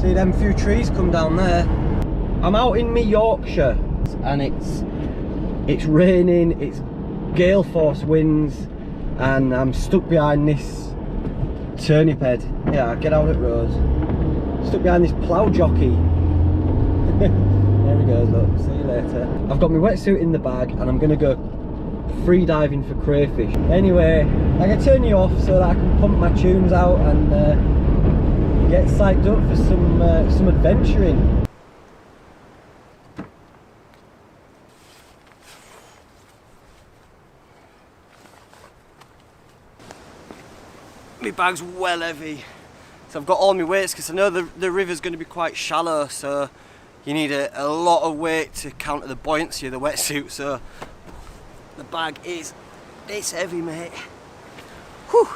See them few trees come down there. I'm out in me Yorkshire and it's raining, it's gale force winds, and I'm stuck behind this turnip head. Yeah, get out at Rose. Stuck behind this plough jockey. There he goes, look, see you later. I've got my wetsuit in the bag and I'm gonna go free diving for crayfish. Anyway, I can turn you off so that I can pump my tunes out and get psyched up for some adventuring. My bag's well heavy, so I've got all my weights because I know the river's going to be quite shallow, so you need a lot of weight to counter the buoyancy of the wetsuit. So the bag it's heavy, mate. Whew.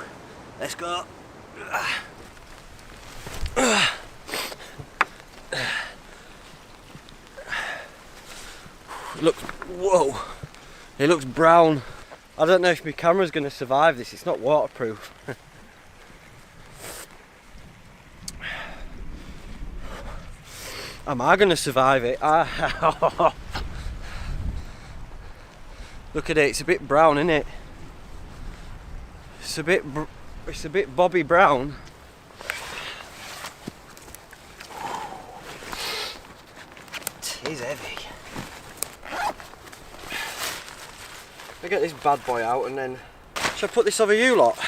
Let's go. Whoa, it looks brown. I don't know if my camera's going to survive this. It's not waterproof. Am I going to survive it? Look at it, it's a bit brown, isn't it? It's a bit Bobby Brown. It is heavy. I'll get this bad boy out and then... Shall I put this over you lot?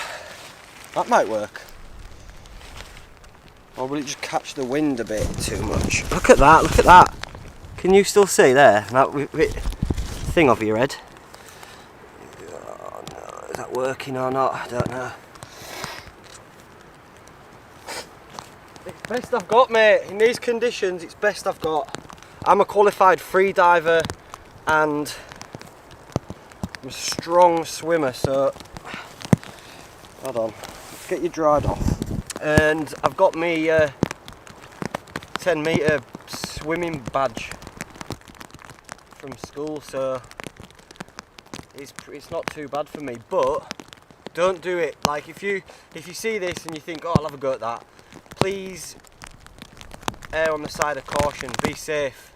That might work. Or will it just catch the wind a bit too much? Look at that, look at that. Can you still see there? That thing over your head. Oh no, is that working or not? I don't know. It's best I've got, mate. In these conditions, it's best I've got. I'm a qualified free diver and I'm a strong swimmer, so hold on, let's get you dried off. And I've got me 10 metre swimming badge from school, so it's not too bad for me. But don't do it. Like if you see this and you think, oh, I'll have a go at that, please err on the side of caution. Be safe.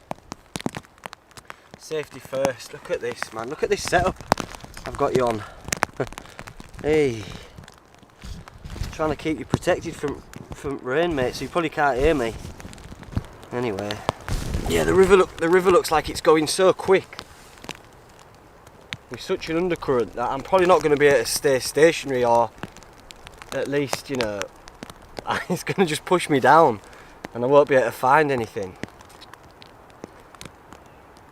Safety first. Look at this, man. Look at this setup I've got you on. Hey. Trying to keep you protected from rain, mate, so you probably can't hear me. Anyway, yeah, the river looks like it's going so quick with such an undercurrent that I'm probably not going to be able to stay stationary, or at least, you know, it's going to just push me down and I won't be able to find anything.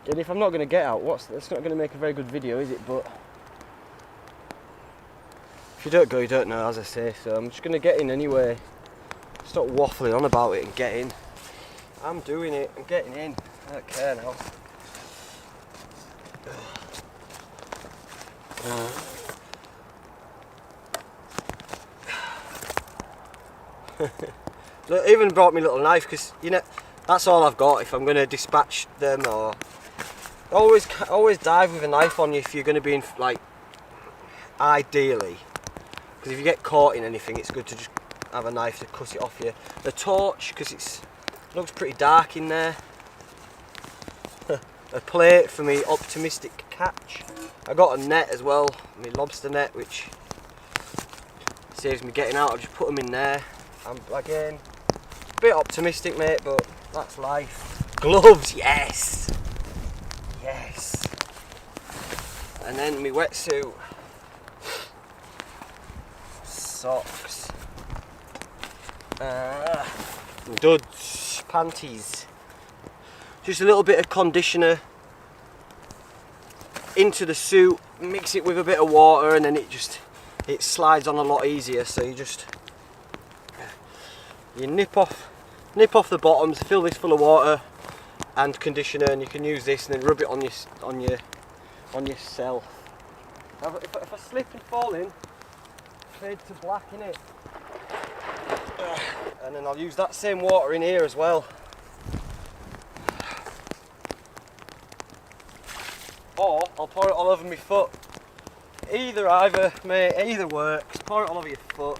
And if I'm not going to get out, that's not going to make a very good video, is it? But if you don't go, you don't know, as I say, so I'm just going to get in anyway. Stop waffling on about it and get in. I'm doing it, I'm getting in. I don't care now. Look, I even brought me little knife because, you know, that's all I've got if I'm going to dispatch them. Or always dive with a knife on you if you're going to be in, like, ideally. Because if you get caught in anything, it's good to just have a knife to cut it off you. The torch, because it looks pretty dark in there. A plate for me optimistic catch. I got a net as well, my lobster net, which saves me getting out. I'll just put them in there. I'm again a bit optimistic, mate, but that's life. Gloves, yes, yes. And then my wetsuit. Socks, duds, panties, just a little bit of conditioner into the suit, mix it with a bit of water, and then it slides on a lot easier. So you nip off the bottoms, fill this full of water and conditioner, and you can use this and then rub it on yourself. If I slip and fall in, fade to black in it, and then I'll use that same water in here as well, or I'll pour it all over my foot. Either mate, either works. Pour it all over your foot.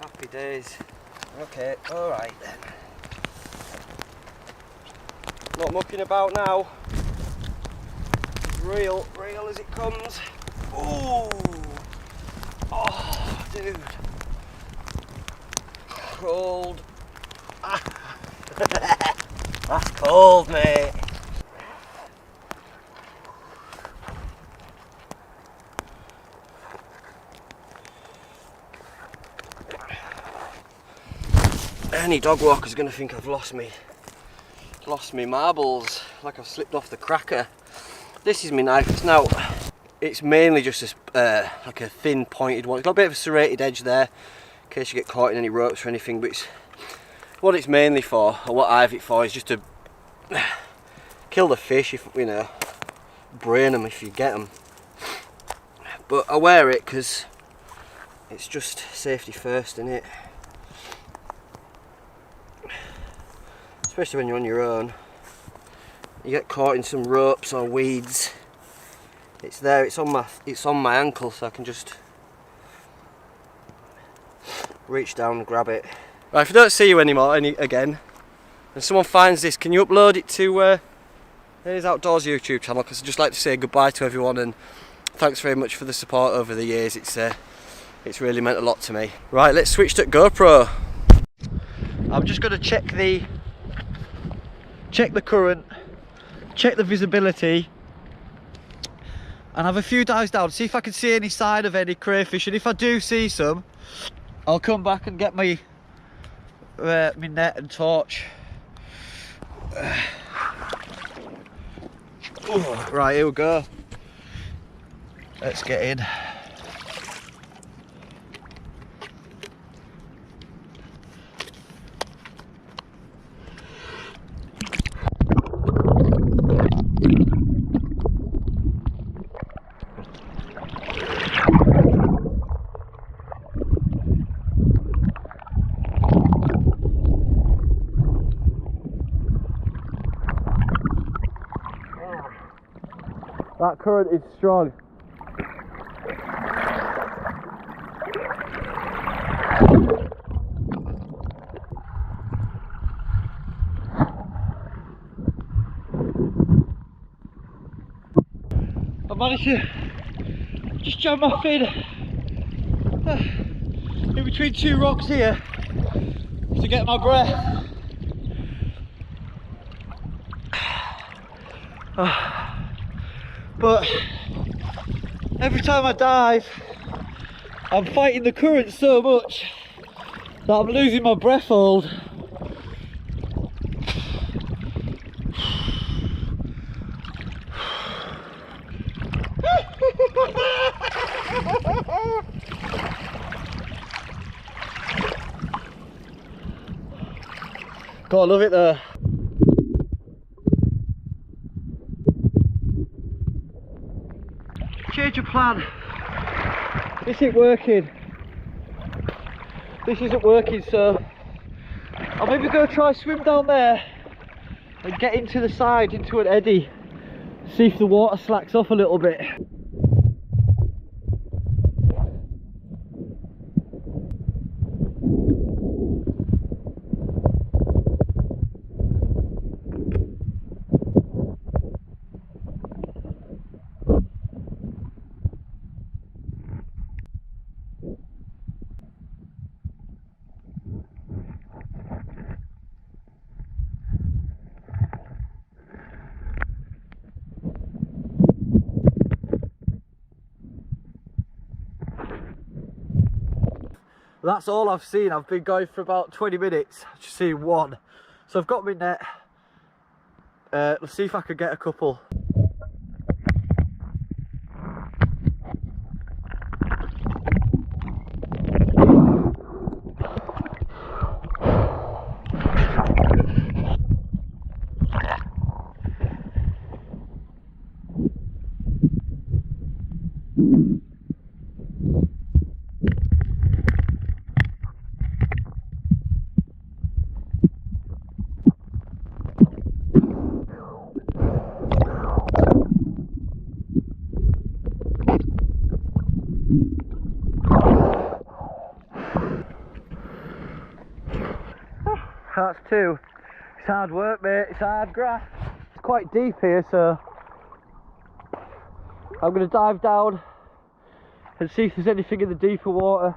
Happy days. Okay, alright then. Not mucking about now. It's real as it comes. Ooh. Oh, dude. Cold. Ah. That's cold, mate. Any dog walker's gonna think I've lost me marbles, like I've slipped off the cracker. This is my knife. It's mainly just like a thin pointed one. It's got a bit of a serrated edge there in case you get caught in any ropes or anything, but what it's mainly for, or what I have it for, is just to kill the fish, if you know, brain them if you get them. But I wear it because it's just safety first, isn't it? Especially when you're on your own. You get caught in some ropes or weeds. It's there. It's on my ankle, so I can just reach down and grab it. Right, if I don't see you anymore again, and someone finds this, can you upload it to His Outdoors YouTube channel? Because I'd just like to say goodbye to everyone and thanks very much for the support over the years. It's really meant a lot to me. Right, let's switch to GoPro. I'm just going to check the current, check the visibility, and have a few dives down, see if I can see any sign of any crayfish, and if I do see some, I'll come back and get my net and torch. Right, here we go. Let's get in. That current is strong. I managed to just jam my fin in between two rocks here to get my breath. But every time I dive, I'm fighting the current so much that I'm losing my breath hold. God, I love it though. Change of plan. This isn't working. This isn't working, so I'll maybe go try swim down there and get into the side, into an eddy. See if the water slacks off a little bit. That's all I've seen. I've been going for about 20 minutes. I've just seen one. So I've got my net. Let's see if I can get a couple. That's two. It's hard work, mate. It's hard graft. quite deep here, so I'm going to dive down and see if there's anything in the deeper water.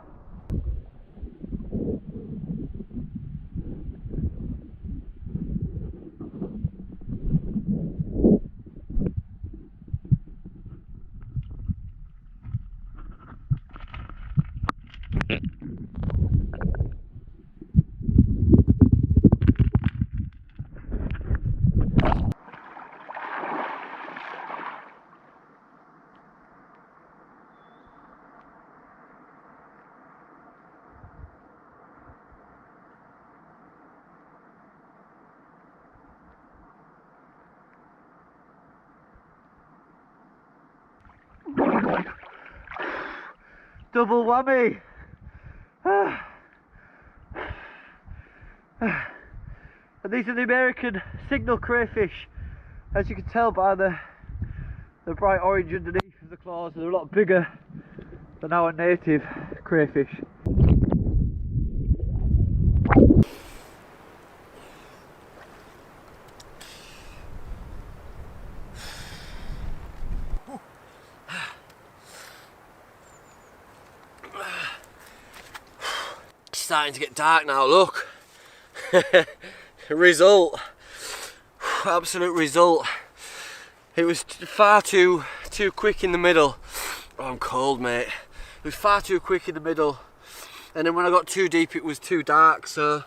Double whammy! And these are the American signal crayfish. As you can tell by the bright orange underneath of the claws, they're a lot bigger than our native crayfish. It's starting to get dark now, look. Result. Absolute result. It was far too quick in the middle. Oh, I'm cold, mate. It was far too quick in the middle, and then when I got too deep it was too dark, so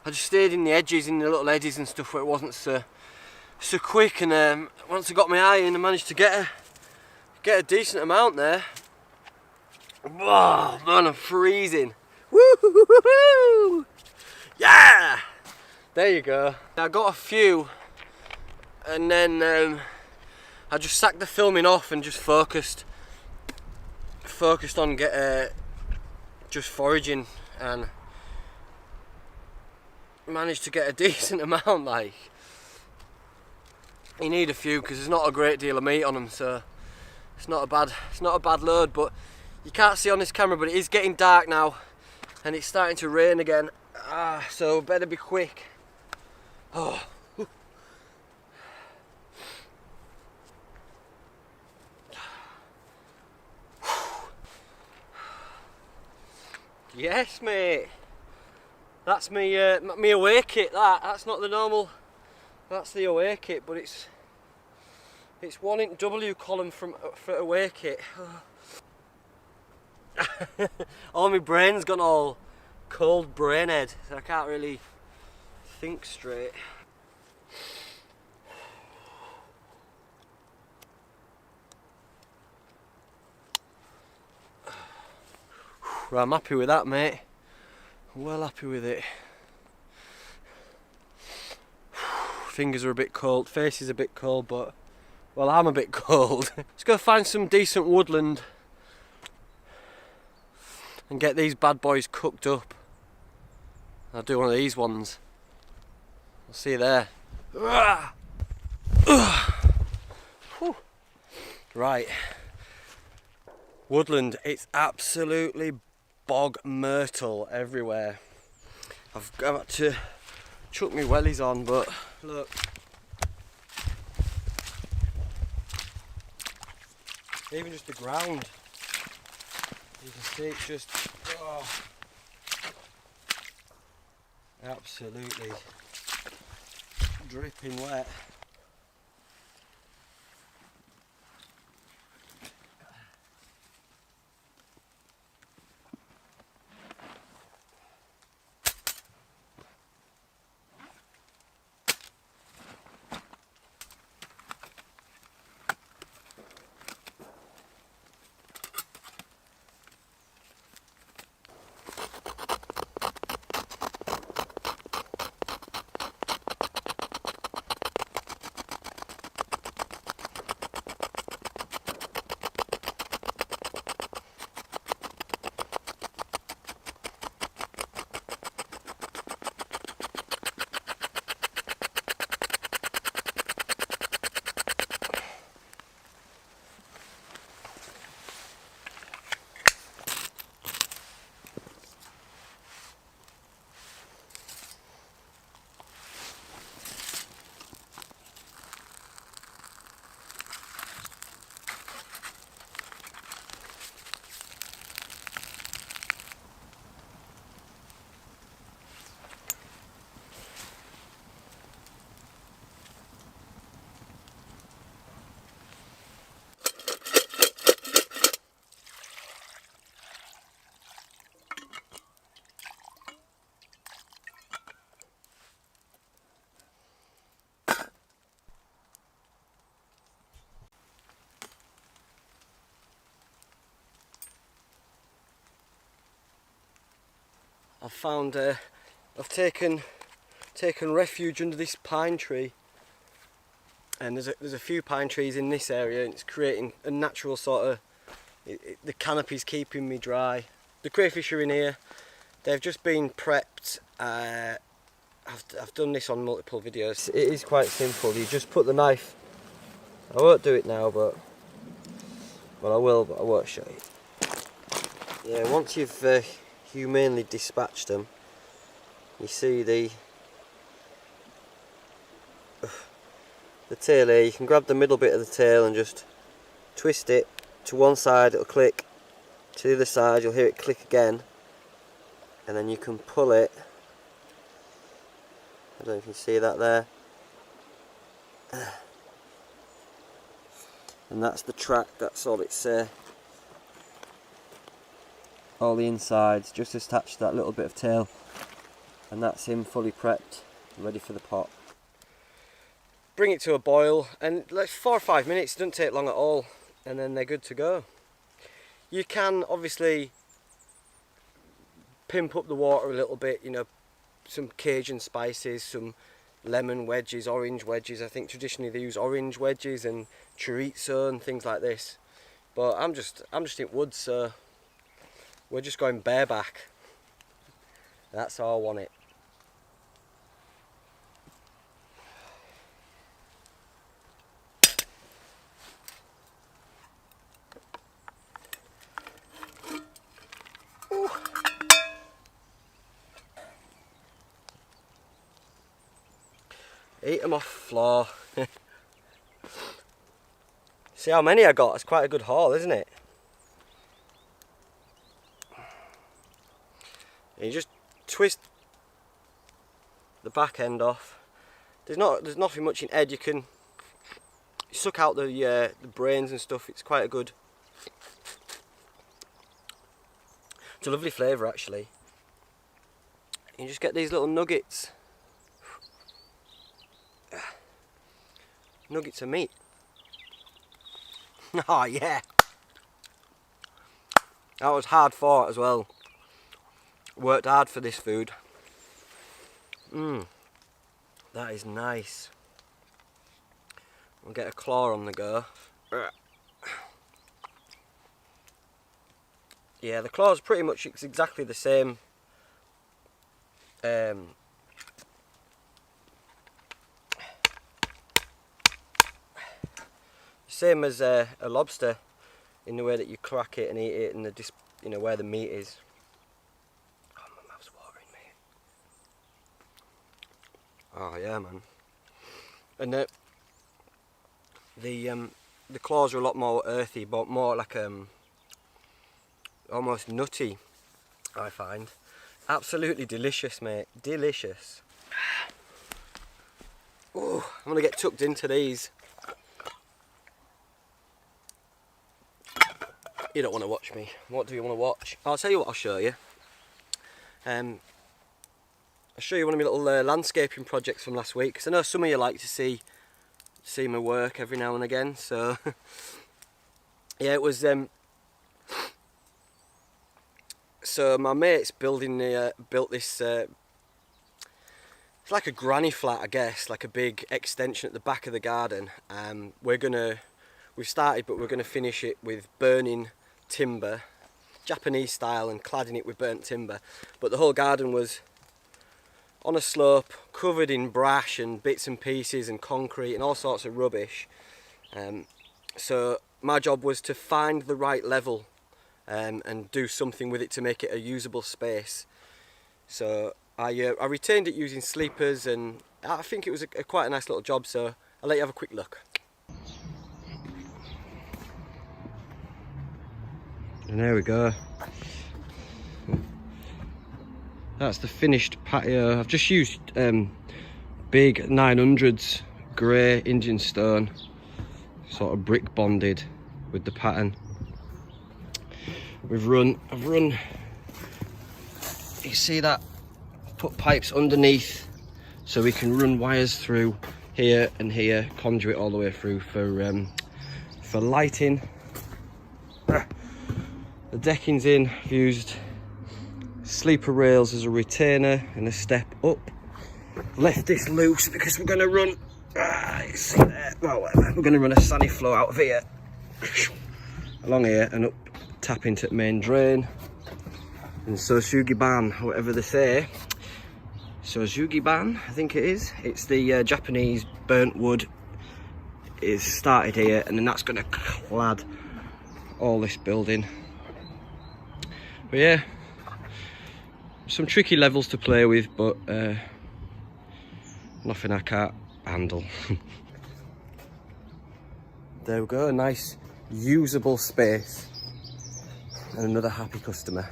I just stayed in the edges, in the little edges and stuff where it wasn't so quick, and once I got my eye in I managed to get a decent amount there. Oh man, I'm freezing. Woo-hoo-hoo-hoo! Yeah! There you go. I got a few, and then I just sacked the filming off and just focused on just foraging, and managed to get a decent amount. Like, you need a few because there's not a great deal of meat on them, so it's not a bad load. But you can't see on this camera, but it is getting dark now and it's starting to rain again, so better be quick. Oh. Yes, mate. That's me away kit. That's not the normal. That's the away kit, but it's 1 W column for away kit. All my brain's gone all cold brainhead, so I can't really think straight. Well, I'm happy with that, mate. Well happy with it. Fingers are a bit cold, face is a bit cold, but, well, I'm a bit cold. Let's go find some decent woodland and get these bad boys cooked up. I'll do one of these ones. I'll see you there. Right. Woodland, it's absolutely bog myrtle everywhere. I've got to chuck my wellies on, but look. Even just the ground. You can see it's just absolutely dripping wet. I've taken refuge under this pine tree, and there's a few pine trees in this area, and it's creating a natural sort of, the canopy's keeping me dry. The crayfish are in here. They've just been prepped. I've done this on multiple videos. It is quite simple. You just put the knife. I won't do it now, but well, I will, but I won't show you. Yeah, once you've humanely dispatched them, you see the tail here. You can grab the middle bit of the tail and just twist it to one side, it'll click, to the other side you'll hear it click again, and then you can pull it. I don't know if you can see that there, and that's the track. That's all it's all the insides just attached to that little bit of tail, and that's him fully prepped, ready for the pot. Bring it to a boil, and like 4 or 5 minutes, it doesn't take long at all, and then they're good to go. You can obviously pimp up the water a little bit, you know, some Cajun spices, some lemon wedges, orange wedges. I think traditionally they use orange wedges and chorizo and things like this, but I'm just in woods, so we're just going bareback. That's how I want it. Ooh. Eat them off the floor. See how many I got? It's quite a good haul, isn't it? And you just twist the back end off. There's nothing much in head. You can suck out the brains and stuff. It's quite a good. It's a lovely flavour actually. You just get these little nuggets. Nuggets of meat. Oh yeah. That was hard fought as well. Worked hard for this food. That is nice. We'll get a claw on the go. Yeah, the claw's pretty much exactly the same. Same as a lobster, in the way that you crack it and eat it, and you know where the meat is. Oh, my mouth's watering, mate. Oh yeah, man. And the claws are a lot more earthy, but more like almost nutty, I find. Absolutely delicious, mate. Delicious. Oh, I'm gonna get tucked into these. You don't want to watch me. What do you want to watch? I'll tell you what I'll show you. I'll show you one of my little landscaping projects from last week, because I know some of you like to see my work every now and again. So yeah, it was. So my mate's built this. It's like a granny flat, I guess, like a big extension at the back of the garden. We've started, but we're gonna finish it with burning timber, Japanese style, and cladding it with burnt timber. But the whole garden was on a slope, covered in brash and bits and pieces and concrete and all sorts of rubbish. So my job was to find the right level and do something with it to make it a usable space. So I retained it using sleepers, and I think it was quite a nice little job, so I'll let you have a quick look. And there we go. That's the finished patio. I've just used big 900s grey Indian stone, sort of brick bonded with the pattern. I've run, you see that? Put pipes underneath so we can run wires through here and here, conduit all the way through for lighting. The decking's in, I've used sleeper rails as a retainer and a step up. Left this loose because we're going to run, well, we're going to run a sunny flow out of here, along here and up, tap into the main drain. And Sosugiban, whatever they say, Sosugiban, I think it is. It's the Japanese burnt wood is started here, and then that's going to clad all this building. But yeah, some tricky levels to play with, but nothing I can't handle. There we go, a nice usable space and another happy customer.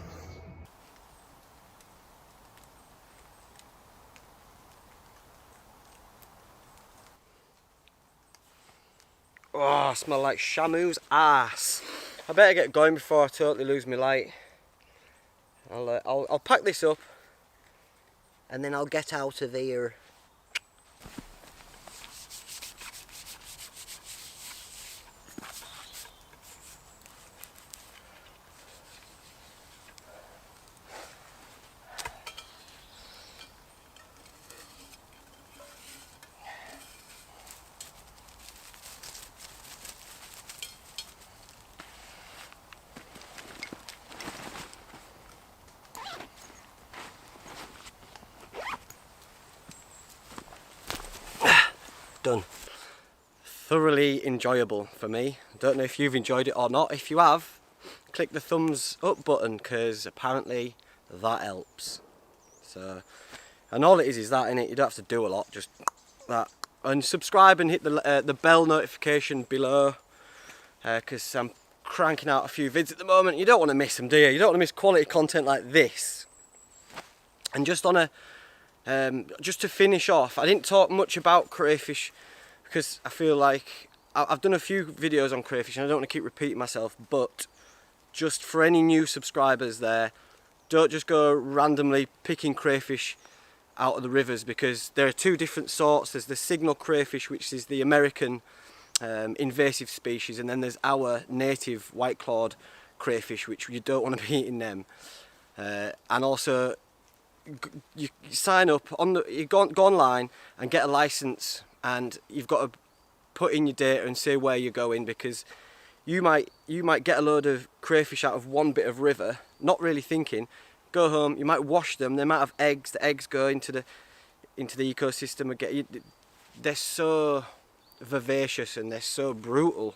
Oh, I smell like Shamu's ass. I better get going before I totally lose my light. I'll pack this up and then I'll get out of here. Done. Thoroughly enjoyable for me. I don't know if you've enjoyed it or not. If you have, click the thumbs up button, because apparently that helps. So, and all it is that, innit? You don't have to do a lot, just that. And subscribe and hit the bell notification below, because I'm cranking out a few vids at the moment. You don't want to miss them, do you? You don't want to miss quality content like this. And just on a just to finish off, I didn't talk much about crayfish because I feel like I've done a few videos on crayfish and I don't want to keep repeating myself, but just for any new subscribers there, don't just go randomly picking crayfish out of the rivers, because there are two different sorts. There's the signal crayfish, which is the American invasive species, and then there's our native white-clawed crayfish, which you don't want to be eating them. And also, you sign up on you go online and get a license, and you've got to put in your data and say where you're going, because you might get a load of crayfish out of one bit of river, not really thinking, go home, you might wash them, they might have eggs, the eggs go into the ecosystem and they're so vivacious and they're so brutal,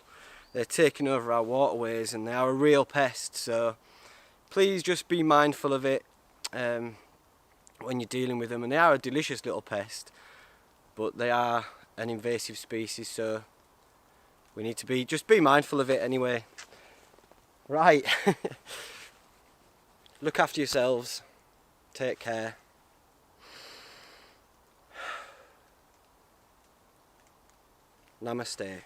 they're taking over our waterways and they are a real pest. So please just be mindful of it when you're dealing with them. And they are a delicious little pest, but they are an invasive species, so we need to just be mindful of it anyway. Right. Look after yourselves, take care. Namaste.